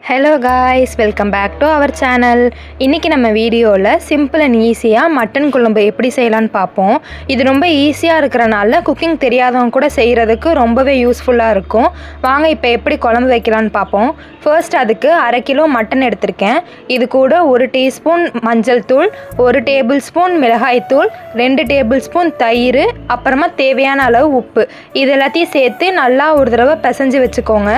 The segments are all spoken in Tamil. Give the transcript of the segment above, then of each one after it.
Hello guys, welcome back to our channel. இன்றைக்கி நம்ம வீடியோவில் சிம்பிள் அண்ட் ஈஸியாக மட்டன் குழம்பு எப்படி செய்யலான்னு பார்ப்போம். இது ரொம்ப ஈஸியாக இருக்கிறனால குக்கிங் தெரியாதவங்க கூட செய்கிறதுக்கு ரொம்பவே யூஸ்ஃபுல்லாக இருக்கும். வாங்க இப்போ எப்படி குழம்பு வைக்கலான்னு பார்ப்போம். ஃபர்ஸ்ட் அதுக்கு 1/2 கிலோ மட்டன் எடுத்திருக்கேன். இது கூட 1 டீஸ்பூன் மஞ்சள் தூள், 1 டேபிள் ஸ்பூன் மிளகாய்த்தூள், 2 டேபிள் ஸ்பூன் தயிர், அப்புறமா தேவையான அளவு உப்பு, இது எல்லாத்தையும் சேர்த்து நல்லா ஒரு தடவை பிசைஞ்சு வச்சுக்கோங்க.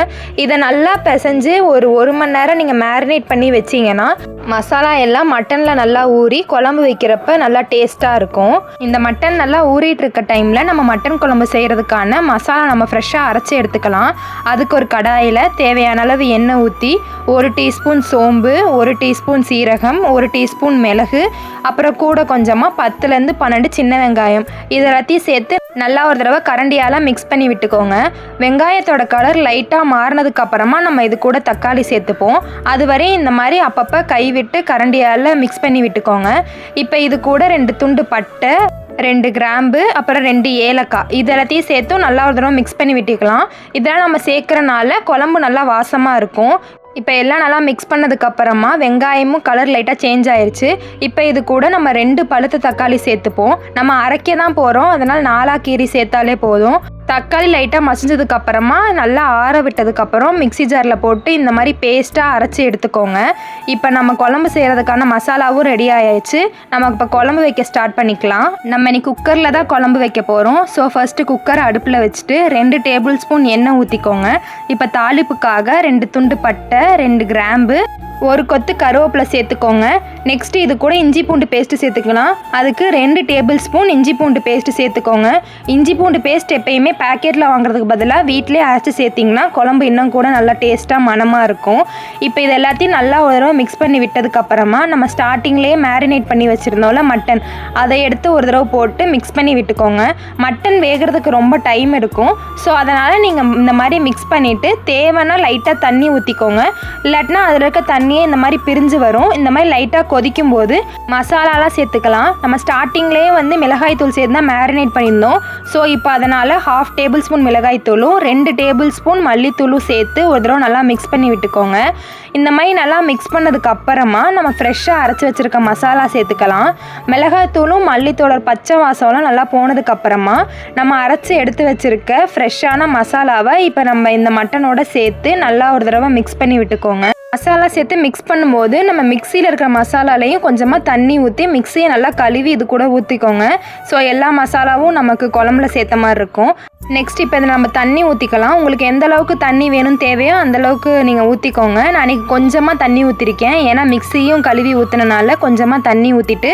இதை நல்லா பிசைஞ்சு ஒரு மணி நேரம் நீங்கள் மேரினேட் பண்ணி வச்சிங்கன்னா மசாலா எல்லாம் மட்டனில் நல்லா ஊறி குழம்பு வைக்கிறப்ப நல்லா டேஸ்ட்டாக இருக்கும். இந்த மட்டன் நல்லா ஊறிட்டு இருக்க டைமில் நம்ம மட்டன் குழம்பு செய்கிறதுக்கான மசாலா நம்ம ஃப்ரெஷ்ஷாக அரைச்சி எடுத்துக்கலாம். அதுக்கு ஒரு கடாயில் தேவையான அளவு எண்ணெய் ஊற்றி 1 டீஸ்பூன் சோம்பு, 1 டீஸ்பூன் சீரகம், 1 டீஸ்பூன் மிளகு, அப்புறம் கூட கொஞ்சமாக 10லேருந்து 12 சின்ன வெங்காயம், இது எல்லாத்தையும் சேர்த்து நல்லா ஒரு தடவை கரண்டியால் மிக்ஸ் பண்ணி விட்டுக்கோங்க. வெங்காயத்தோட கலர் லைட்டாக மாறினதுக்கு அப்புறமா நம்ம இது கூட தக்காளி சேர்த்துப்போம். அதுவரை இந்த மாதிரி அப்பப்போ கைவிட்டு கரண்டியால் மிக்ஸ் பண்ணி விட்டுக்கோங்க. இப்போ இது கூட 2 துண்டு பட்டை, 2 கிராம்பு, அப்புறம் 2 ஏலக்காய், இது எல்லாத்தையும் சேர்த்தும் நல்லா ஒரு தடவை மிக்ஸ் பண்ணி விட்டுக்கலாம். இதெல்லாம் நம்ம சேர்க்குறனால குழம்பு நல்லா வாசமாக இருக்கும். இப்போ எல்லாம் நல்லா மிக்ஸ் பண்ணதுக்கப்புறமா வெங்காயமும் கலர் லைட்டாக சேஞ்ச் ஆயிடுச்சு. இப்போ இது கூட நம்ம 2 பழுத்த தக்காளி சேர்த்துப்போம். நம்ம அரைக்க தான் போகிறோம், அதனால் 4 கீரி சேர்த்தாலே போதும். தக்காளி லைட்டாக மசிஞ்சதுக்கப்புறமா நல்லா ஆற விட்டதுக்கப்புறம் மிக்ஸி ஜாரில் போட்டு இந்த மாதிரி பேஸ்ட்டாக அரைச்சி எடுத்துக்கோங்க. இப்போ நம்ம குழம்பு செய்கிறதுக்கான மசாலாவும் ரெடி ஆகிடுச்சு. நம்ம இப்போ குழம்பு வைக்க ஸ்டார்ட் பண்ணிக்கலாம். நம்ம இன்னைக்கு குக்கரில் தான் குழம்பு வைக்க போகிறோம். ஸோ ஃபஸ்ட்டு குக்கரை அடுப்பில் வச்சுட்டு 2 டேபிள் ஸ்பூன் எண்ணெய் ஊற்றிக்கோங்க. இப்போ தாளிப்புக்காக 2 துண்டு பட்டை, 2 கிராம்பு, 1 கொத்து கருவேப்பிலை சேர்த்துக்கோங்க. நெக்ஸ்ட்டு இது கூட இஞ்சி பூண்டு பேஸ்ட்டு சேர்த்துக்கலாம். அதுக்கு 2 டேபிள் ஸ்பூன் இஞ்சி பூண்டு பேஸ்ட்டு சேர்த்துக்கோங்க. இஞ்சி பூண்டு பேஸ்ட் எப்பயுமே பேக்கெட்டில் வாங்குறதுக்கு பதிலாக வீட்டிலே அரைச்சி சேர்த்திங்கன்னா குழம்பு இன்னும் கூட நல்லா டேஸ்ட்டாக மணமாக இருக்கும். இப்போ இது எல்லாத்தையும் நல்லா ஒரு தடவை மிக்ஸ் பண்ணி விட்டதுக்கப்புறமா நம்ம ஸ்டார்டிங்லேயே மேரினேட் பண்ணி வச்சுருந்தோம்ல மட்டன், அதை எடுத்து ஒரு தடவை போட்டு மிக்ஸ் பண்ணி விட்டுக்கோங்க. மட்டன் வேகிறதுக்கு ரொம்ப டைம் எடுக்கும். ஸோ அதனால் நீங்கள் இந்த மாதிரி மிக்ஸ் பண்ணிவிட்டு தேவைன்னா லைட்டாக தண்ணி ஊற்றிக்கோங்க. இல்லாட்டினா அதில் இருக்க தண்ணியே இந்த மாதிரி பிரிஞ்சு வரும். இந்த மாதிரி லைட்டாக கொதிக்கும் போது மசாலாலாம் சேர்த்துக்கலாம். நம்ம ஸ்டார்டிங்லேயே மிளகாய் தூள் சேர்த்து தான் மேரினேட் பண்ணியிருந்தோம். ஸோ இப்போ அதனால் 1/2 டேபிள் ஸ்பூன் மிளகாய் தூளும் 2 டேபிள் ஸ்பூன் மல்லித்தூளும் சேர்த்து ஒரு தடவை நல்லா மிக்ஸ் பண்ணி விட்டுக்கோங்க. இந்த மாதிரி நல்லா மிக்ஸ் பண்ணதுக்கு அப்புறமா நம்ம ஃப்ரெஷ்ஷாக அரைச்சி வச்சுருக்க மசாலா சேர்த்துக்கலாம். மிளகாய் தூளும் மல்லித்தூளோட பச்சை வாசம்லாம் நல்லா போனதுக்கப்புறமா நம்ம அரைச்சி எடுத்து வச்சுருக்க ஃப்ரெஷ்ஷான மசாலாவை இப்போ நம்ம இந்த மட்டனோட சேர்த்து நல்லா ஒரு தடவை மிக்ஸ் பண்ணி விட்டுக்கோங்க. மசாலா சேர்த்து மிக்ஸ் பண்ணும்போது நம்ம மிக்சியில் இருக்கிற மசாலாலையும் கொஞ்சமாக தண்ணி ஊற்றி மிக்சியை நல்லா கழுவி இது கூட ஊற்றிக்கோங்க. ஸோ எல்லா மசாலாவும் நமக்கு குழம்புல சேர்த்த மாதிரி இருக்கும். நெக்ஸ்ட் இப்போ இதை நம்ம தண்ணி ஊற்றிக்கலாம். உங்களுக்கு எந்த அளவுக்கு தண்ணி வேணும் தேவையோ அந்தளவுக்கு நீங்கள் ஊற்றிக்கோங்க. நான் இன்றைக்கி கொஞ்சமாக தண்ணி ஊற்றிருக்கேன், ஏன்னா மிக்சியும் கழுவி ஊற்றினால கொஞ்சமாக தண்ணி ஊற்றிட்டு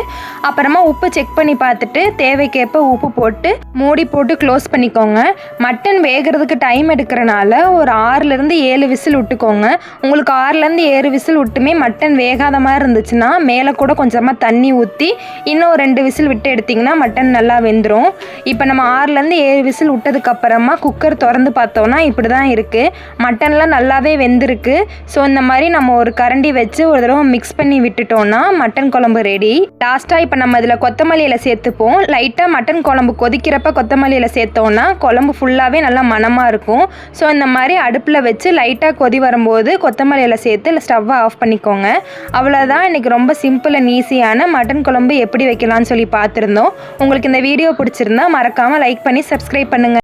அப்புறமா உப்பு செக் பண்ணி பார்த்துட்டு தேவைக்கேற்ப உப்பு போட்டு மூடி போட்டு க்ளோஸ் பண்ணிக்கோங்க. மட்டன் வேகிறதுக்கு டைம் எடுக்கிறனால ஒரு 6லேருந்து 7 விசில் விட்டுக்கோங்க. உங்களுக்கு 6லேருந்து 7 விசில் விட்டுமே மட்டன் வேகாத மாதிரி இருந்துச்சுன்னா மேலே கூட கொஞ்சமாக தண்ணி ஊற்றி இன்னும் 2 விசில் விட்டு எடுத்திங்கன்னா மட்டன் நல்லா வெந்துடும். இப்போ நம்ம 6லேருந்து 7 விசில் விட்டதுக்கு அப்புறமா குக்கர் திறந்து பார்த்தோம்னா இப்படி தான் இருக்குது. மட்டன்லாம் நல்லாவே வெந்திருக்கு. ஸோ இந்த மாதிரி நம்ம ஒரு கரண்டி வச்சு ஒரு தடவை மிக்ஸ் பண்ணி விட்டுட்டோம்னா மட்டன் குழம்பு ரெடி. லாஸ்ட்டாக இப்போ நம்ம இதில் கொத்தமல்லி இலை சேர்த்துப்போம். லைட்டாக மட்டன் குழம்பு கொதிக்கிறப்ப கொத்தமல்லி இலை சேர்த்தோன்னா குழம்பு ஃபுல்லாகவே நல்லா மணமாக இருக்கும். ஸோ இந்த மாதிரி அடுப்பில் வச்சு லைட்டாக கொதி வரும்போது கொத்தமல்லி இலை சேர்த்து ஸ்டவ்வை ஆஃப் பண்ணிக்கோங்க. அவ்வளோதான். இன்றைக்கி ரொம்ப சிம்பிள் அண்ட் ஈஸியான மட்டன் குழம்பு எப்படி வைக்கலாம்னு சொல்லி பார்த்துருந்தோம். உங்களுக்கு இந்த வீடியோ பிடிச்சிருந்தா மறக்காமல் லைக் பண்ணி சப்ஸ்கிரைப் பண்ணுங்கள்.